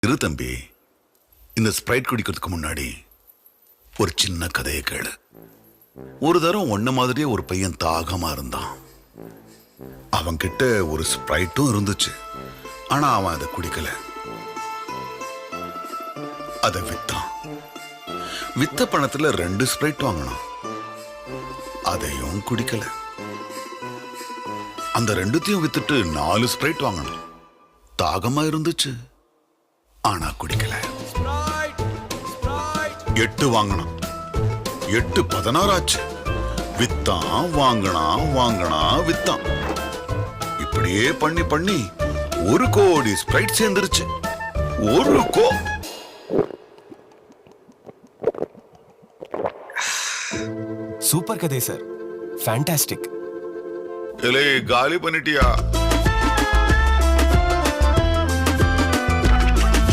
இரு தம்பி, இந்த ஸ்ப்ரைட் குடிக்கிறதுக்கு முன்னாடி ஒரு சின்ன கதையை கேளு. ஒரு தரம் ஒன்ன மாதிரியே ஒரு பையன் தாகமா இருந்தான். அவன் கிட்ட ஒரு ஸ்ப்ரைட்டும் இருந்துச்சு. ஆனா அவன் அதை குடிக்கல. அதை வித்தான். வித்த பணத்துல 2 ஸ்ப்ரைட் வாங்கினான். அதையும் குடிக்கல. அந்த 2த்தையும் வித்துட்டு 4 ஸ்ப்ரைட் வாங்கினான். தாகமா இருந்துச்சு, ஆனா குடிக்கல. 8 வாங்கினான். 8 16 ஆச்சு. வித்தான், வாங்கினா வித்தான். இப்படியே பண்ணி பண்ணி 1 கோடி ஸ்ப்ரைட் சேர்ந்துருச்சு. 1 கோ. சூப்பர் கதை சார், ஃபேண்டாஸ்டிக். காலி பண்ணிட்டியா?